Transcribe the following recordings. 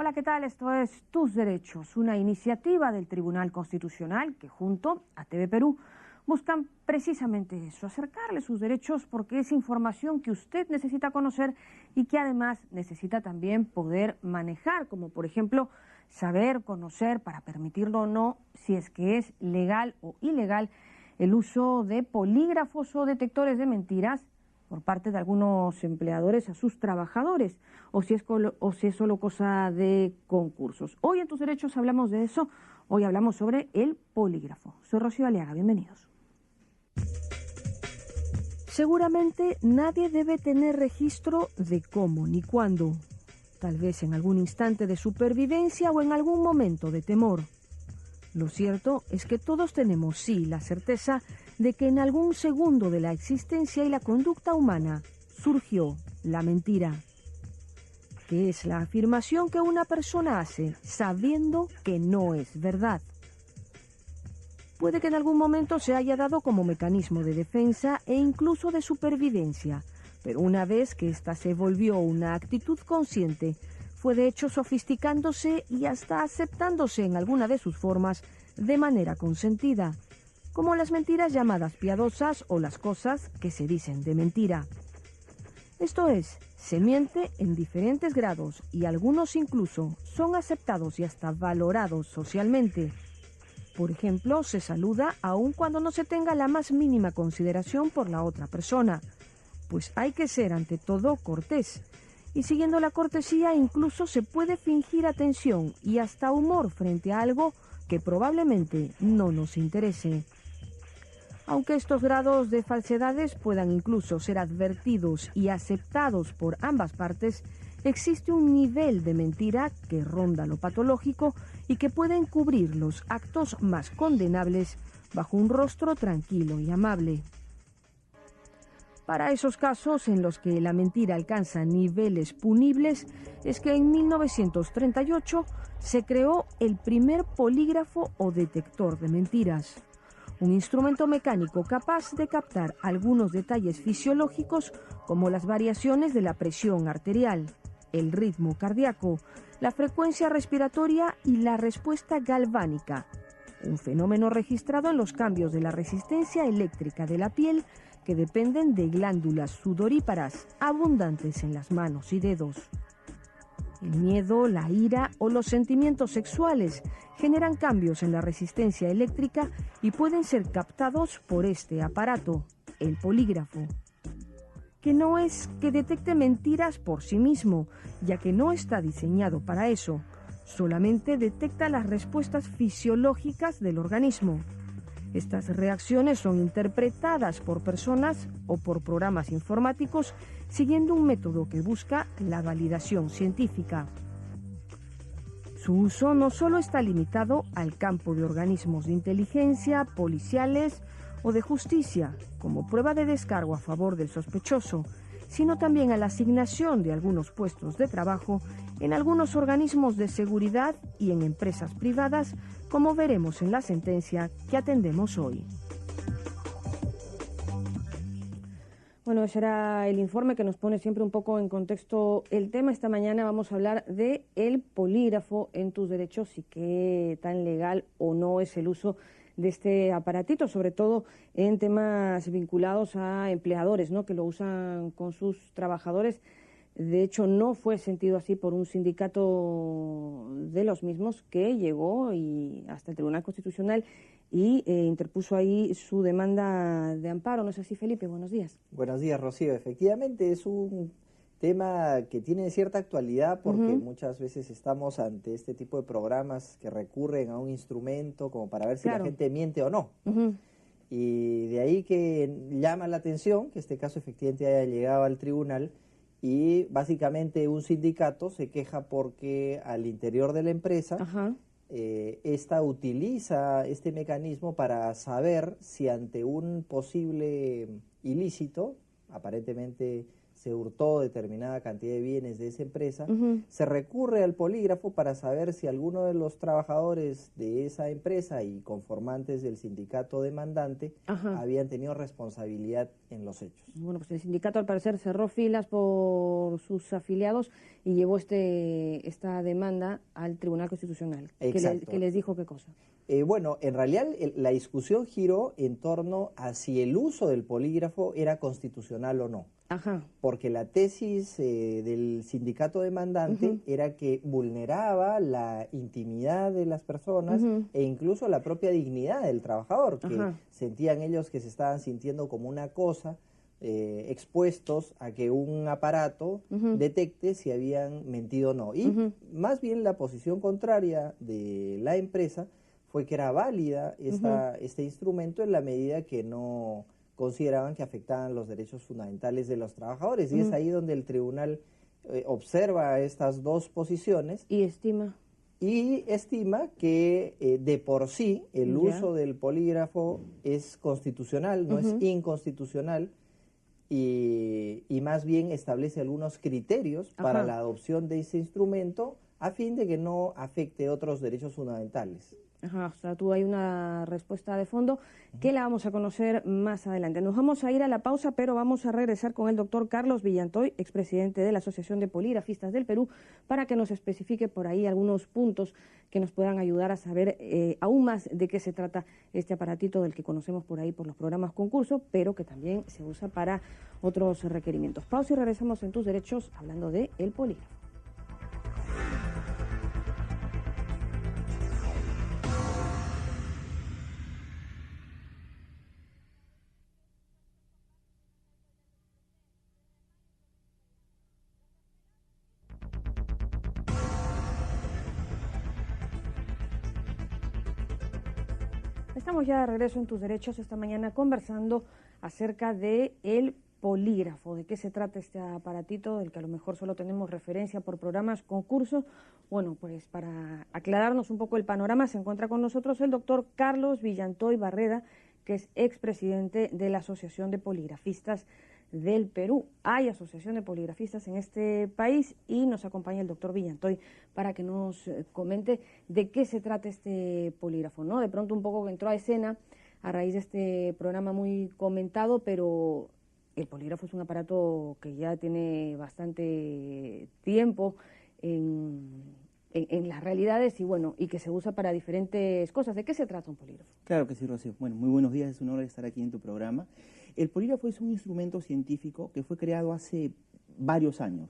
Hola, ¿qué tal? Esto es Tus Derechos, una iniciativa del Tribunal Constitucional que junto a TV Perú buscan precisamente eso, acercarle sus derechos porque es información que usted necesita conocer y que además necesita también poder manejar, como por ejemplo saber, conocer, para permitirlo o no, si es que es legal o ilegal el uso de polígrafos o detectores de mentiras por parte de algunos empleadores a sus trabajadores, o si es solo cosa de concursos. Hoy en Tus Derechos hablamos de eso, hoy hablamos sobre el polígrafo. Soy Rocío Aliaga, bienvenidos. Seguramente nadie debe tener registro de cómo ni cuándo, tal vez en algún instante de supervivencia o en algún momento de temor. Lo cierto es que todos tenemos, sí, la certeza de que en algún segundo de la existencia y la conducta humana surgió la mentira, que es la afirmación que una persona hace sabiendo que no es verdad. Puede que en algún momento se haya dado como mecanismo de defensa e incluso de supervivencia, pero una vez que ésta se volvió una actitud consciente, fue de hecho sofisticándose y hasta aceptándose en alguna de sus formas de manera consentida, como las mentiras llamadas piadosas o las cosas que se dicen de mentira. Esto es, se miente en diferentes grados y algunos incluso son aceptados y hasta valorados socialmente. Por ejemplo, se saluda aun cuando no se tenga la más mínima consideración por la otra persona, pues hay que ser ante todo cortés. Y siguiendo la cortesía incluso se puede fingir atención y hasta humor frente a algo que probablemente no nos interese. Aunque estos grados de falsedades puedan incluso ser advertidos y aceptados por ambas partes, existe un nivel de mentira que ronda lo patológico y que puede encubrir los actos más condenables bajo un rostro tranquilo y amable. Para esos casos en los que la mentira alcanza niveles punibles es que en 1938 se creó el primer polígrafo o detector de mentiras, un instrumento mecánico capaz de captar algunos detalles fisiológicos como las variaciones de la presión arterial, el ritmo cardíaco, la frecuencia respiratoria y la respuesta galvánica, un fenómeno registrado en los cambios de la resistencia eléctrica de la piel que dependen de glándulas sudoríparas abundantes en las manos y dedos. El miedo, la ira o los sentimientos sexuales generan cambios en la resistencia eléctrica y pueden ser captados por este aparato, el polígrafo, que no es que detecte mentiras por sí mismo, ya que no está diseñado para eso, solamente detecta las respuestas fisiológicas del organismo. Estas reacciones son interpretadas por personas o por programas informáticos siguiendo un método que busca la validación científica. Su uso no solo está limitado al campo de organismos de inteligencia, policiales o de justicia, como prueba de descargo a favor del sospechoso, sino también a la asignación de algunos puestos de trabajo en algunos organismos de seguridad y en empresas privadas, como veremos en la sentencia que atendemos hoy. Bueno, ese era el informe que nos pone siempre un poco en contexto el tema. Esta mañana vamos a hablar de el polígrafo en Tus Derechos y qué tan legal o no es el uso de este aparatito, sobre todo en temas vinculados a empleadores, ¿no?, que lo usan con sus trabajadores. De hecho, no fue sentido así por un sindicato de los mismos que llegó y hasta el Tribunal Constitucional y interpuso ahí su demanda de amparo. ¿No es así, Felipe? Buenos días. Buenos días, Rocío. Efectivamente, es un tema que tiene cierta actualidad porque muchas veces estamos ante este tipo de programas que recurren a un instrumento como para ver si la gente miente o no. Y de ahí que llama la atención que este caso efectivamente haya llegado al tribunal y básicamente un sindicato se queja porque al interior de la empresa esta utiliza este mecanismo para saber si ante un posible ilícito, aparentemente se hurtó determinada cantidad de bienes de esa empresa, se recurre al polígrafo para saber si alguno de los trabajadores de esa empresa y conformantes del sindicato demandante habían tenido responsabilidad en los hechos. Bueno, pues el sindicato al parecer cerró filas por sus afiliados y llevó esta demanda al Tribunal Constitucional. Exacto. ¿Qué les dijo qué cosa? Bueno, en realidad la discusión giró en torno a si el uso del polígrafo era constitucional o no. Porque la tesis del sindicato demandante era que vulneraba la intimidad de las personas e incluso la propia dignidad del trabajador, que sentían ellos que se estaban sintiendo como una cosa, expuestos a que un aparato detecte si habían mentido o no. Y más bien la posición contraria de la empresa fue que era válida este instrumento en la medida que no consideraban que afectaban los derechos fundamentales de los trabajadores. Y es ahí donde el tribunal observa estas dos posiciones. Y estima que de por sí el uso del polígrafo es constitucional, no es inconstitucional, y más bien establece algunos criterios para la adopción de ese instrumento a fin de que no afecte otros derechos fundamentales. O sea, tú hay una respuesta de fondo que la vamos a conocer más adelante. Nos vamos a ir a la pausa, pero vamos a regresar con el doctor Carlos Villantoy, expresidente de la Asociación de Poligrafistas del Perú, para que nos especifique por ahí algunos puntos que nos puedan ayudar a saber aún más de qué se trata este aparatito del que conocemos por ahí por los programas concurso, pero que también se usa para otros requerimientos. Pausa y regresamos en Tus Derechos hablando de el polígrafo. Estamos ya de regreso en Tus Derechos esta mañana conversando acerca de el polígrafo, de qué se trata este aparatito del que a lo mejor solo tenemos referencia por programas, concursos. Bueno, pues para aclararnos un poco el panorama se encuentra con nosotros el doctor Carlos Villantoy Barreda, que es expresidente de la Asociación de Poligrafistas del Perú. Hay asociación de poligrafistas en este país y nos acompaña el doctor Villantoy para que nos comente de qué se trata este polígrafo, ¿no? De pronto un poco que entró a escena a raíz de este programa muy comentado, pero el polígrafo es un aparato que ya tiene bastante tiempo en las realidades y bueno, y que se usa para diferentes cosas. ¿De qué se trata un polígrafo? Claro que sí, Rocío. Bueno, muy buenos días, es un honor estar aquí en tu programa. El polígrafo es un instrumento científico que fue creado hace varios años,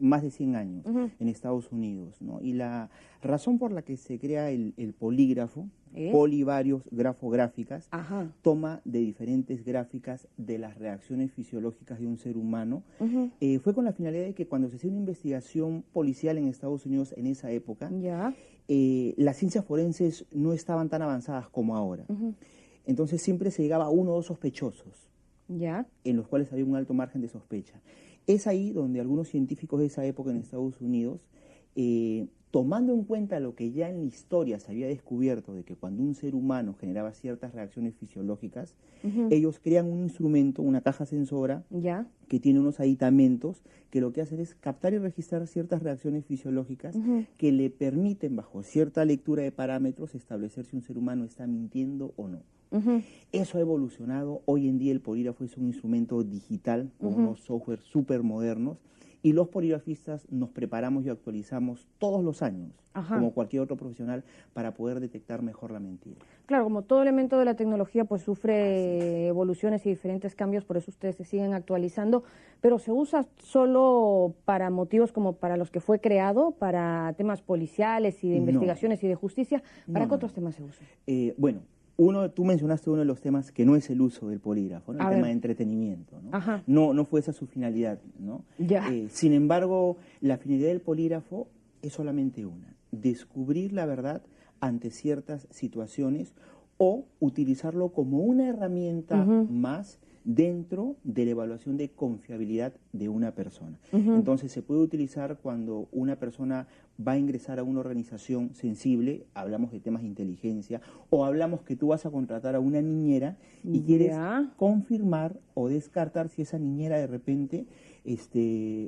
más de 100 años, en Estados Unidos, ¿no? Y la razón por la que se crea el polígrafo, poli varios grafográficas, toma de diferentes gráficas de las reacciones fisiológicas de un ser humano, fue con la finalidad de que cuando se hacía una investigación policial en Estados Unidos en esa época, las ciencias forenses no estaban tan avanzadas como ahora. Entonces siempre se llegaba a uno o dos sospechosos, en los cuales había un alto margen de sospecha. Es ahí donde algunos científicos de esa época en Estados Unidos, tomando en cuenta lo que ya en la historia se había descubierto de que cuando un ser humano generaba ciertas reacciones fisiológicas, ellos crean un instrumento, una caja sensora, que tiene unos aditamentos que lo que hacen es captar y registrar ciertas reacciones fisiológicas que le permiten, bajo cierta lectura de parámetros, establecer si un ser humano está mintiendo o no. Eso ha evolucionado. Hoy en día el polígrafo es un instrumento digital con unos software súper modernos y los poligrafistas nos preparamos y actualizamos todos los años, como cualquier otro profesional, para poder detectar mejor la mentira. Claro, como todo elemento de la tecnología pues sufre evoluciones y diferentes cambios, por eso ustedes se siguen actualizando, pero ¿se usa solo para motivos como para los que fue creado, para temas policiales y de investigaciones y de justicia? ¿Para qué otros temas se usa? Bueno, tú mencionaste uno de los temas que no es el uso del polígrafo, ¿no? El tema de entretenimiento, ¿no? No fue esa su finalidad, ¿no? Sin embargo, la finalidad del polígrafo es solamente una: descubrir la verdad ante ciertas situaciones o utilizarlo como una herramienta más dentro de la evaluación de confiabilidad de una persona. Entonces se puede utilizar cuando una persona va a ingresar a una organización sensible, hablamos de temas de inteligencia, o hablamos que tú vas a contratar a una niñera y quieres confirmar o descartar si esa niñera de repente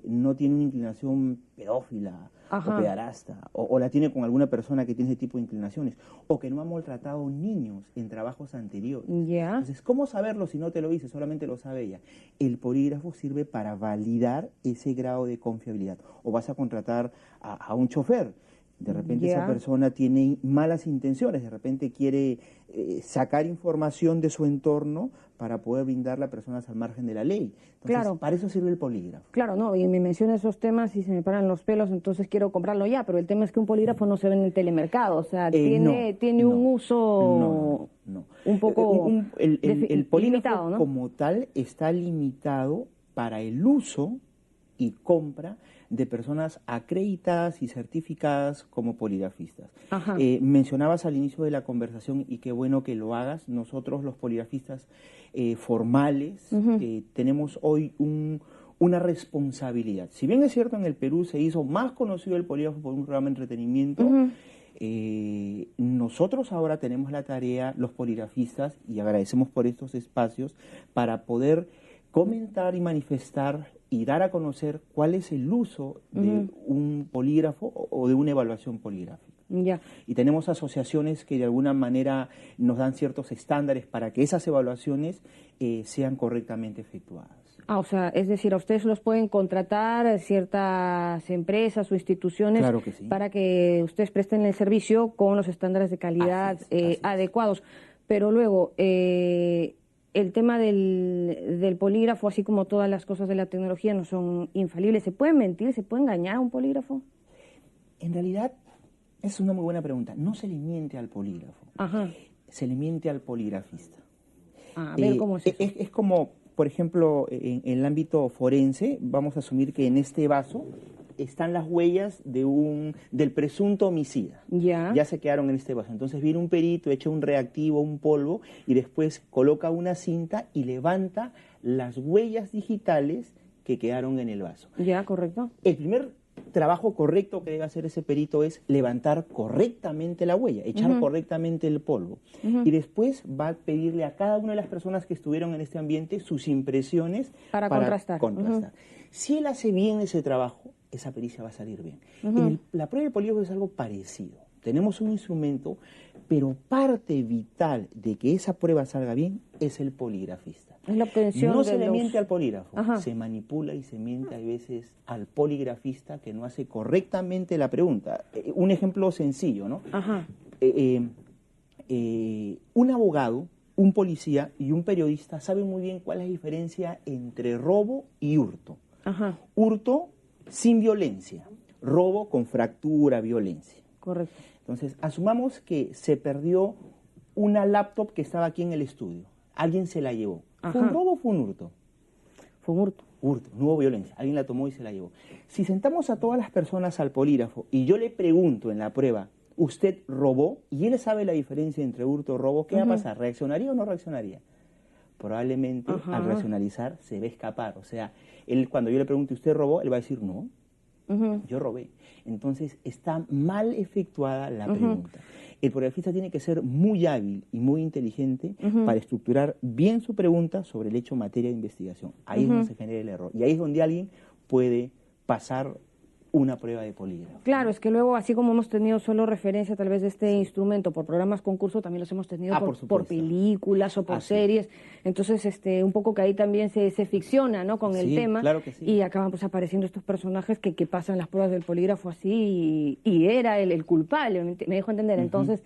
no tiene una inclinación pedófila o pederasta, o la tiene con alguna persona que tiene ese tipo de inclinaciones, o que no ha maltratado niños en trabajos anteriores. Entonces, ¿cómo saberlo si no te lo dice? Solamente lo sabe ella. El polígrafo sirve para validar ese grado de confiabilidad. O vas a contratar a un chofer. De repente esa persona tiene malas intenciones, de repente quiere sacar información de su entorno para poder brindarla a personas al margen de la ley. Entonces, para eso sirve el polígrafo. Claro, no, y me menciona esos temas y se me paran los pelos, entonces quiero comprarlo ya, pero el tema es que un polígrafo no se ve en el telemercado, o sea, tiene un uso un poco el polígrafo limitado, ¿no? como tal está limitado para el uso y compra de personas acreditadas y certificadas como poligrafistas. Mencionabas al inicio de la conversación, y qué bueno que lo hagas, nosotros los poligrafistas formales tenemos hoy una responsabilidad. Si bien es cierto, en el Perú se hizo más conocido el polígrafo por un programa de entretenimiento, nosotros ahora tenemos la tarea, los poligrafistas, y agradecemos por estos espacios, para poder comentar y manifestar y dar a conocer cuál es el uso de un polígrafo o de una evaluación poligráfica. Y tenemos asociaciones que de alguna manera nos dan ciertos estándares para que esas evaluaciones sean correctamente efectuadas. O sea, es decir, a ustedes los pueden contratar ciertas empresas o instituciones para que ustedes presten el servicio con los estándares de calidad adecuados. Pero luego, el tema del polígrafo, así como todas las cosas de la tecnología, no son infalibles. ¿Se puede mentir, se puede engañar a un polígrafo? En realidad, es una muy buena pregunta. No se le miente al polígrafo, se le miente al poligrafista. A ver, ¿cómo es eso? Es como, por ejemplo, en el ámbito forense, vamos a asumir que en este vaso están las huellas del presunto homicida. Ya se quedaron en este vaso. Entonces viene un perito, echa un reactivo, un polvo, y después coloca una cinta y levanta las huellas digitales que quedaron en el vaso. Correcto. El primer trabajo correcto que debe hacer ese perito es levantar correctamente la huella, echar correctamente el polvo. Y después va a pedirle a cada una de las personas que estuvieron en este ambiente sus impresiones para contrastar. Si él hace bien ese trabajo, esa pericia va a salir bien. La prueba del polígrafo es algo parecido. Tenemos un instrumento, pero parte vital de que esa prueba salga bien es el poligrafista. Es la obtención no se le miente al polígrafo, se manipula y se miente a veces al poligrafista que no hace correctamente la pregunta. Un ejemplo sencillo, ¿no? Un abogado, un policía y un periodista saben muy bien cuál es la diferencia entre robo y hurto. Hurto sin violencia, robo con fractura, violencia. Correcto. Entonces, asumamos que se perdió una laptop que estaba aquí en el estudio. Alguien se la llevó. ¿Fue un robo o fue un hurto? Fue un hurto. Hurto, no hubo violencia. Alguien la tomó y se la llevó. Si sentamos a todas las personas al polígrafo y yo le pregunto en la prueba, ¿usted robó? Y él sabe la diferencia entre hurto y robo, ¿qué va a pasar? ¿Reaccionaría o no reaccionaría? Probablemente al racionalizar se va a escapar. O sea, él, cuando yo le pregunte, ¿usted robó? Él va a decir, no, yo robé. Entonces está mal efectuada la pregunta. El poligrafista tiene que ser muy hábil y muy inteligente para estructurar bien su pregunta sobre el hecho materia de investigación. Ahí es donde se genera el error. Y ahí es donde alguien puede pasar una prueba de polígrafo. Claro, es que luego, así como hemos tenido solo referencia tal vez de este instrumento por programas concurso, también los hemos tenido por películas o por series. Entonces, un poco que ahí también se ficciona, ¿no?, con el tema. Claro que sí. Y acaban pues apareciendo estos personajes que pasan las pruebas del polígrafo así y era el culpable, me dejo entender. Entonces,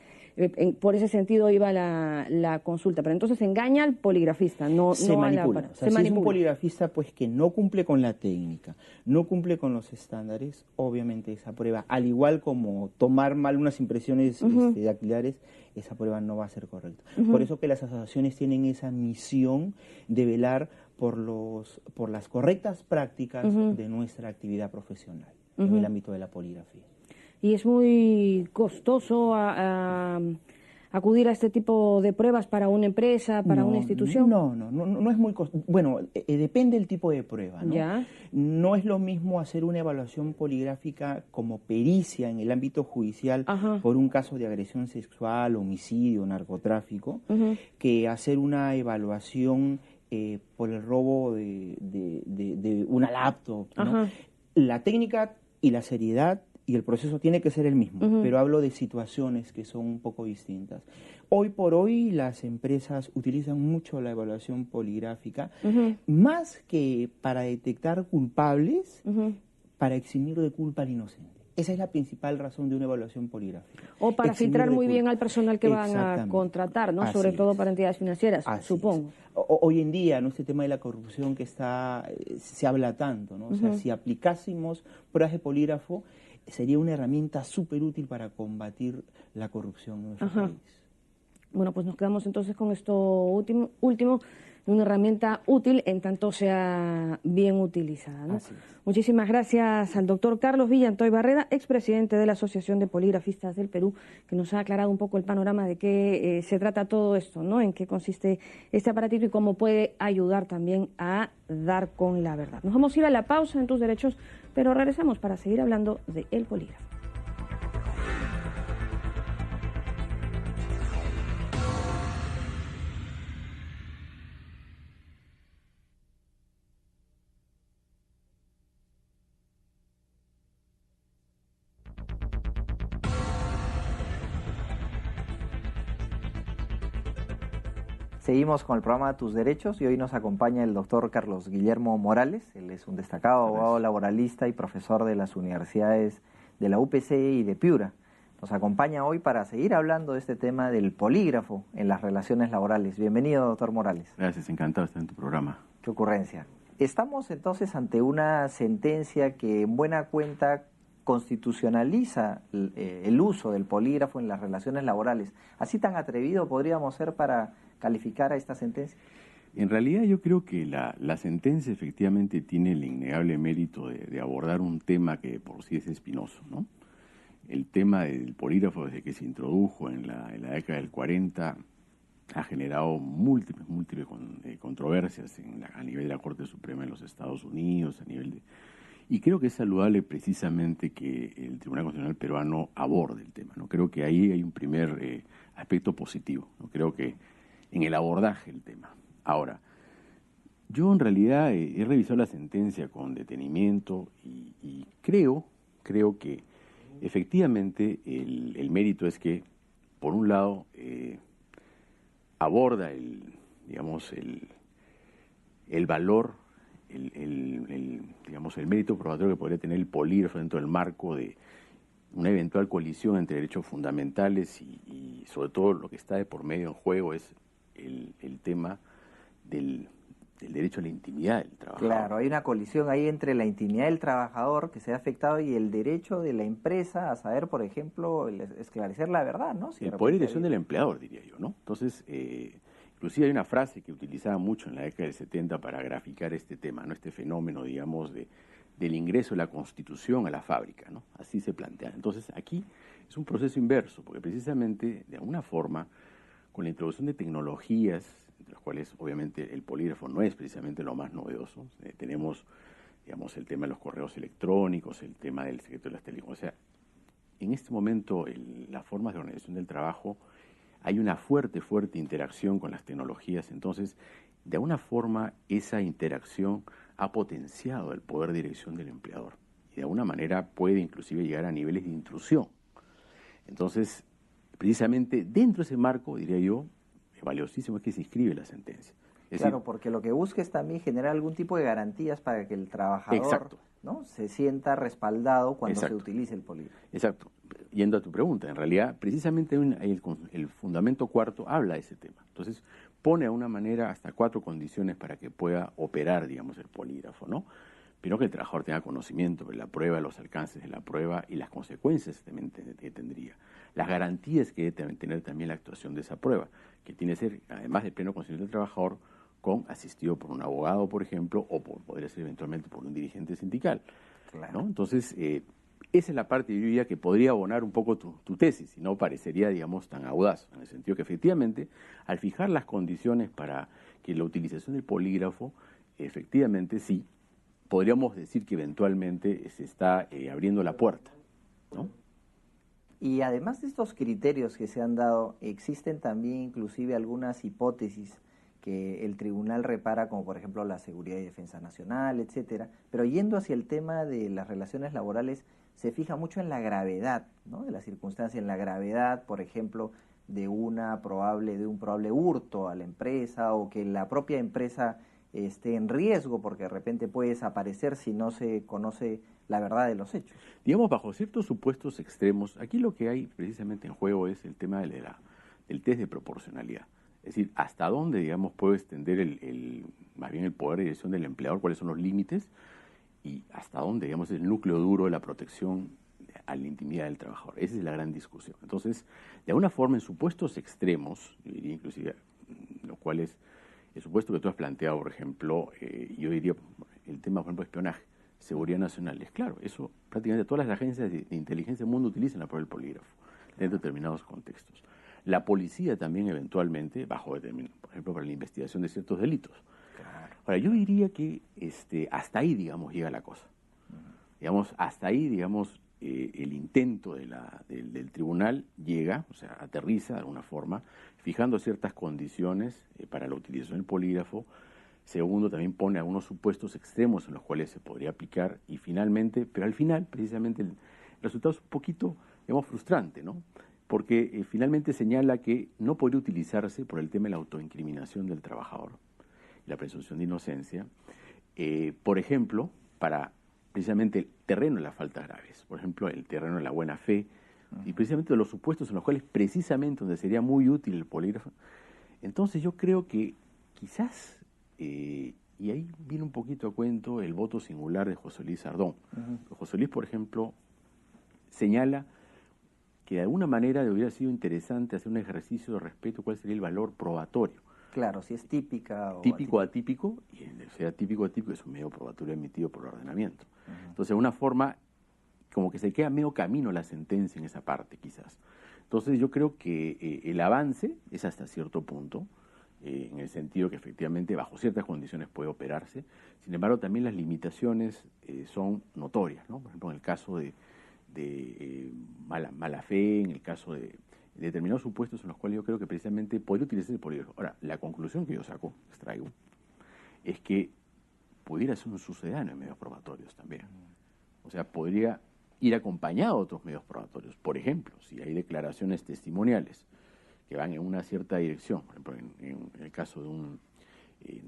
por ese sentido iba la consulta. Pero entonces engaña al poligrafista, se manipula. O sea, si es un poligrafista pues que no cumple con la técnica, no cumple con los estándares, obviamente esa prueba, al igual como tomar mal unas impresiones dactilares, esa prueba no va a ser correcta. Por eso que las asociaciones tienen esa misión de velar por las correctas prácticas de nuestra actividad profesional en el ámbito de la poligrafía. Y es muy costoso acudir a este tipo de pruebas para una empresa, para una institución? No es muy bueno, depende del tipo de prueba, ¿no? Ya. No es lo mismo hacer una evaluación poligráfica como pericia en el ámbito judicial por un caso de agresión sexual, homicidio, narcotráfico, que hacer una evaluación por el robo de una laptop, ¿no? La técnica y la seriedad y el proceso tiene que ser el mismo, pero hablo de situaciones que son un poco distintas. Hoy por hoy las empresas utilizan mucho la evaluación poligráfica, más que para detectar culpables, para eximir de culpa al inocente. Esa es la principal razón de una evaluación poligráfica. O para filtrar muy bien al personal que van a contratar, ¿no? Sobre todo para entidades financieras, supongo. Hoy en día, ¿no? Este tema de la corrupción que se habla tanto, ¿no? O sea, si aplicásemos pruebas de polígrafo, sería una herramienta súper útil para combatir la corrupción en nuestro país. Bueno, pues nos quedamos entonces con esto último, una herramienta útil en tanto sea bien utilizada, ¿no? Muchísimas gracias al doctor Carlos Villantoy Barreda, expresidente de la Asociación de Poligrafistas del Perú, que nos ha aclarado un poco el panorama de qué se trata todo esto, ¿no? En qué consiste este aparatito y cómo puede ayudar también a dar con la verdad. Nos vamos a ir a la pausa en Tus Derechos, pero regresamos para seguir hablando de el polígrafo. Seguimos con el programa Tus Derechos y hoy nos acompaña el doctor Carlos Guillermo Morales. Él es un destacado abogado laboralista y profesor de las universidades de la UPC y de Piura. Nos acompaña hoy para seguir hablando de este tema del polígrafo en las relaciones laborales. Bienvenido, doctor Morales. Gracias, encantado de estar en tu programa. Qué ocurrencia. Estamos entonces ante una sentencia que en buena cuenta constitucionaliza el uso del polígrafo en las relaciones laborales. ¿Así tan atrevido podríamos ser para calificar a esta sentencia? En realidad yo creo que la sentencia efectivamente tiene el innegable mérito de abordar un tema que por sí es espinoso, ¿no? El tema del polígrafo, desde que se introdujo en la década del 40, ha generado múltiples controversias a nivel de la Corte Suprema de los Estados Unidos, y creo que es saludable precisamente que el Tribunal Constitucional peruano aborde el tema, ¿no? Creo que ahí hay un primer aspecto positivo, ¿no? Creo que en el abordaje del tema. Ahora, yo en realidad he revisado la sentencia con detenimiento y creo que efectivamente el mérito es que, por un lado, aborda el valor, el mérito probatorio que podría tener el polígrafo dentro del marco de una eventual colisión entre derechos fundamentales y sobre todo lo que está de por medio en juego es el tema del derecho a la intimidad del trabajador. Claro, hay una colisión ahí entre la intimidad del trabajador que se ha afectado y el derecho de la empresa a saber, por ejemplo, esclarecer la verdad, ¿no? El poder de dirección del empleador, diría yo, ¿no? Entonces, inclusive hay una frase que utilizaba mucho en la década del 70 para graficar este tema, ¿no? Este fenómeno, digamos, del ingreso de la Constitución a la fábrica, ¿no? Así se plantea. Entonces, aquí es un proceso inverso, porque precisamente, de alguna forma, con la introducción de tecnologías, entre las cuales obviamente el polígrafo no es precisamente lo más novedoso, tenemos, digamos, el tema de los correos electrónicos, el tema del secreto de las telecomunicaciones. O sea, en este momento, las formas de organización del trabajo, hay una fuerte interacción con las tecnologías. Entonces, de alguna forma, esa interacción ha potenciado el poder de dirección del empleador. Y de alguna manera puede inclusive llegar a niveles de intrusión. Entonces, precisamente dentro de ese marco, diría yo, valiosísimo es que se inscribe la sentencia. Claro, porque lo que busca es también generar algún tipo de garantías para que el trabajador, ¿no?, se sienta respaldado cuando se utilice el polígrafo. Exacto. Yendo a tu pregunta, en realidad, precisamente el fundamento cuarto habla de ese tema. Entonces, pone de una manera hasta 4 condiciones para que pueda operar, digamos, el polígrafo, ¿no? Pero que el trabajador tenga conocimiento de la prueba, los alcances de la prueba y las consecuencias que tendría. Las garantías que debe tener también la actuación de esa prueba, que tiene que ser, además de pleno conocimiento del trabajador, asistido por un abogado, por ejemplo, o podría ser eventualmente por un dirigente sindical. Claro. ¿No? Entonces, esa es la parte, yo diría, que podría abonar un poco tu tesis, y no parecería, digamos, tan audaz, en el sentido que efectivamente, al fijar las condiciones para que la utilización del polígrafo, efectivamente sí, podríamos decir que eventualmente se está abriendo la puerta, ¿no? Y además de estos criterios que se han dado, existen también inclusive algunas hipótesis que el tribunal repara, como por ejemplo la seguridad y defensa nacional, etcétera, pero yendo hacia el tema de las relaciones laborales, se fija mucho en la gravedad, ¿no?, de la circunstancia, en la gravedad, por ejemplo, de un probable hurto a la empresa, o que la propia empresa esté en riesgo porque de repente puede desaparecer si no se conoce la verdad de los hechos. Digamos, bajo ciertos supuestos extremos, aquí lo que hay precisamente en juego es el tema del test de proporcionalidad. Es decir, hasta dónde, digamos, puede extender más bien el poder de dirección del empleador, cuáles son los límites, y hasta dónde, digamos, es el núcleo duro de la protección a la intimidad del trabajador. Esa es la gran discusión. Entonces, de alguna forma, en supuestos extremos, yo diría inclusive, los cuales, el supuesto que tú has planteado, por ejemplo, yo diría, el tema, por ejemplo, de espionaje, seguridad nacional, es claro, eso prácticamente todas las agencias de inteligencia del mundo utilizan el polígrafo en determinados contextos. La policía también eventualmente, por ejemplo, para la investigación de ciertos delitos. Claro. Ahora, yo diría que hasta ahí, digamos, llega la cosa. Digamos, hasta ahí, digamos, el intento del tribunal llega, o sea, aterriza de alguna forma, fijando ciertas condiciones para la utilización del polígrafo. Segundo, también pone algunos supuestos extremos en los cuales se podría aplicar. Y finalmente, pero al final, precisamente, el resultado es un poquito, digamos, frustrante, ¿no? Porque finalmente señala que no podría utilizarse por el tema de la autoincriminación del trabajador, la presunción de inocencia, por ejemplo, para precisamente el terreno de las faltas graves, por ejemplo, el terreno de la buena fe, y precisamente de los supuestos en los cuales precisamente donde sería muy útil el polígrafo. Entonces yo creo que quizás, y ahí viene un poquito a cuento el voto singular de José Luis Sardón. José Luis, por ejemplo, señala que de alguna manera hubiera sido interesante hacer un ejercicio de respeto, cuál sería el valor probatorio. Claro, si es típica o típico o atípico, y sea típico o atípico es un medio probatorio emitido por el ordenamiento. Entonces, de alguna forma, como que se queda medio camino la sentencia en esa parte, quizás. Entonces, yo creo que el avance es hasta cierto punto, en el sentido que efectivamente bajo ciertas condiciones puede operarse. Sin embargo, también las limitaciones son notorias, ¿no? Por ejemplo, en el caso de mala fe, en el caso de determinados supuestos en los cuales yo creo que precisamente podría utilizarse el polígrafo. Ahora, la conclusión que yo extraigo, es que pudiera ser un sucedáneo en medios probatorios también. O sea, podría ir acompañado de otros medios probatorios. Por ejemplo, si hay declaraciones testimoniales que van en una cierta dirección, por ejemplo, en el caso de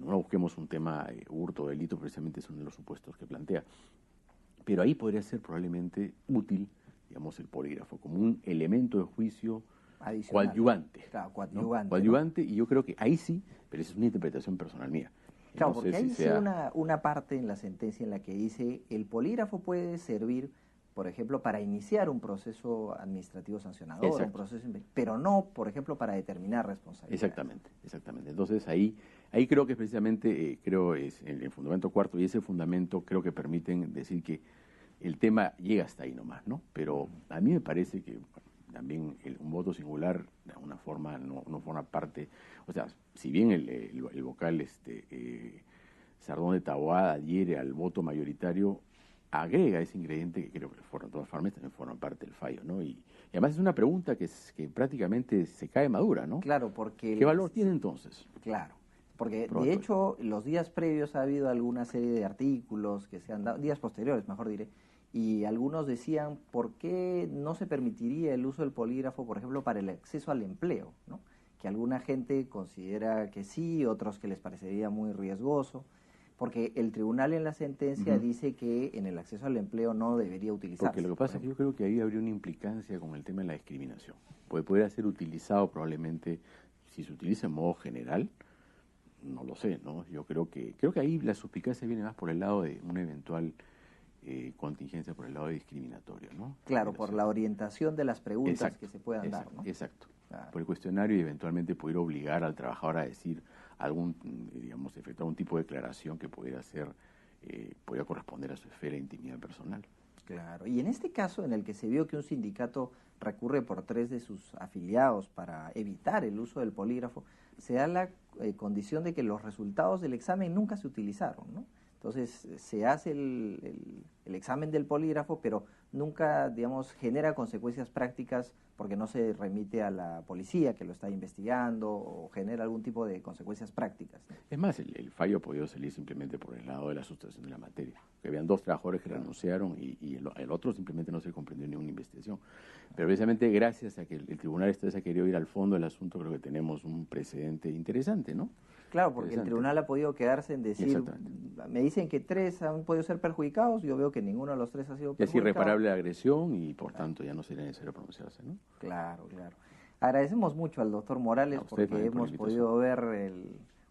no busquemos un tema hurto o delito, precisamente son de los supuestos que plantea, pero ahí podría ser probablemente útil, digamos, el polígrafo como un elemento de juicio adicional, coadyuvante. Claro, coadyuvante. ¿No? Coadyuvante, ¿no? Y yo creo que ahí sí, pero esa es una interpretación personal mía. Claro, porque hay una parte en la sentencia en la que dice el polígrafo puede servir, por ejemplo, para iniciar un proceso administrativo sancionador, exacto, un proceso, pero no, por ejemplo, para determinar responsabilidades. Exactamente. Entonces ahí creo que precisamente, es el fundamento cuarto, y ese fundamento creo que permiten decir que el tema llega hasta ahí nomás, ¿no? Pero a mí me parece que también un voto singular de alguna forma no forma parte, o sea, si bien el vocal Sardón de Taboada adhiere al voto mayoritario, agrega ese ingrediente que creo que de todas formas también forma parte del fallo, ¿no? Y además es una pregunta que prácticamente se cae madura, ¿no? Claro, porque... ¿Qué valor tiene entonces? Claro, porque probatorio. De hecho los días previos ha habido alguna serie de artículos que se han dado, días posteriores mejor diré, y algunos decían por qué no se permitiría el uso del polígrafo, por ejemplo, para el acceso al empleo, ¿no? Que alguna gente considera que sí, otros que les parecería muy riesgoso, porque el tribunal en la sentencia dice que en el acceso al empleo no debería utilizarse. Porque lo que pasa es que yo creo que ahí habría una implicancia con el tema de la discriminación. Puede ser utilizado probablemente, si se utiliza en modo general, no lo sé, ¿no? Yo creo que ahí la suspicacia viene más por el lado de una eventual contingencia, por el lado discriminatorio, ¿no? Claro, por la orientación de las preguntas que se puedan dar, ¿no? Exacto. Claro. Por el cuestionario y eventualmente pudiera obligar al trabajador a decir efectuar un tipo de declaración que pudiera corresponder a su esfera de intimidad personal. Claro, y en este caso en el que se vio que un sindicato recurre por 3 de sus afiliados para evitar el uso del polígrafo, se da la condición de que los resultados del examen nunca se utilizaron, ¿no? Entonces se hace el examen del polígrafo, pero nunca, digamos, genera consecuencias prácticas porque no se remite a la policía que lo está investigando o genera algún tipo de consecuencias prácticas. Es más, el fallo ha podido salir simplemente por el lado de la sustracción de la materia. Que habían 2 trabajadores que renunciaron y el otro simplemente no se comprendió ninguna investigación. Pero precisamente gracias a que el tribunal esta vez ha querido ir al fondo del asunto, creo que tenemos un precedente interesante, ¿no? Claro, porque el tribunal ha podido quedarse en decir, me dicen que 3 han podido ser perjudicados, yo veo que ninguno de los 3 ha sido perjudicado. Es irreparable la agresión y por tanto ya no sería necesario pronunciarse, ¿no? Claro, claro. Agradecemos mucho al doctor Morales porque hemos podido ver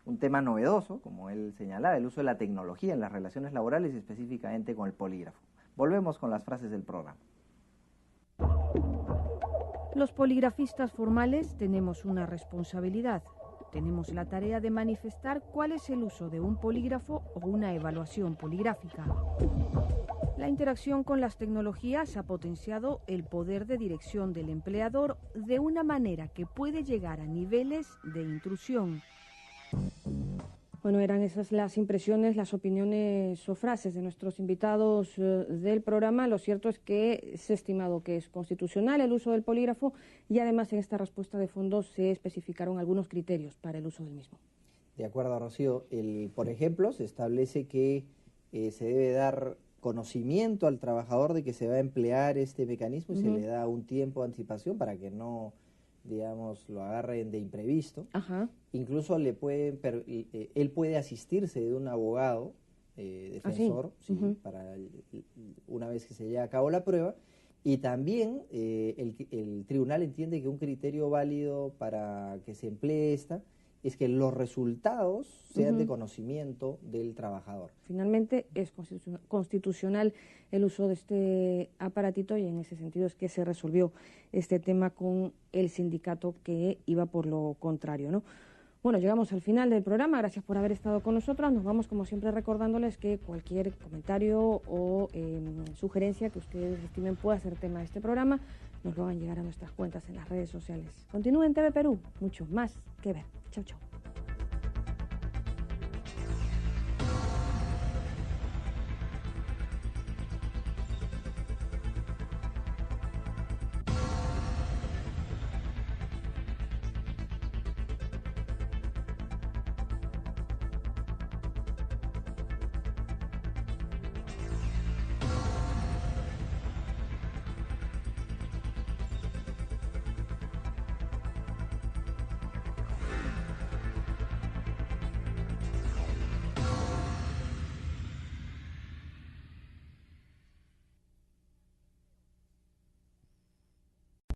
un tema novedoso, como él señalaba, el uso de la tecnología en las relaciones laborales y específicamente con el polígrafo. Volvemos con las frases del programa. Los poligrafistas formales tenemos una responsabilidad. Tenemos la tarea de manifestar cuál es el uso de un polígrafo o una evaluación poligráfica. La interacción con las tecnologías ha potenciado el poder de dirección del empleador de una manera que puede llegar a niveles de intrusión. Bueno, eran esas las impresiones, las opiniones o frases de nuestros invitados del programa. Lo cierto es que se ha estimado que es constitucional el uso del polígrafo y además en esta respuesta de fondo se especificaron algunos criterios para el uso del mismo. De acuerdo, Rocío. Por ejemplo, se establece que se debe dar conocimiento al trabajador de que se va a emplear este mecanismo y se le da un tiempo de anticipación para que no, digamos, lo agarren de imprevisto. Ajá. Incluso él puede asistirse de un abogado defensor, ¿sí? Para una vez que se lleve a cabo la prueba. Y también el tribunal entiende que un criterio válido para que se emplee es que los resultados sean de conocimiento del trabajador. Finalmente es constitucional el uso de este aparatito y en ese sentido es que se resolvió este tema con el sindicato que iba por lo contrario, ¿no? Bueno, llegamos al final del programa, gracias por haber estado con nosotros. Nos vamos como siempre recordándoles que cualquier comentario o sugerencia que ustedes estimen pueda ser tema de este programa, nos lo hagan llegar a nuestras cuentas en las redes sociales. Continúen en TV Perú, mucho más que ver. Chau, chau.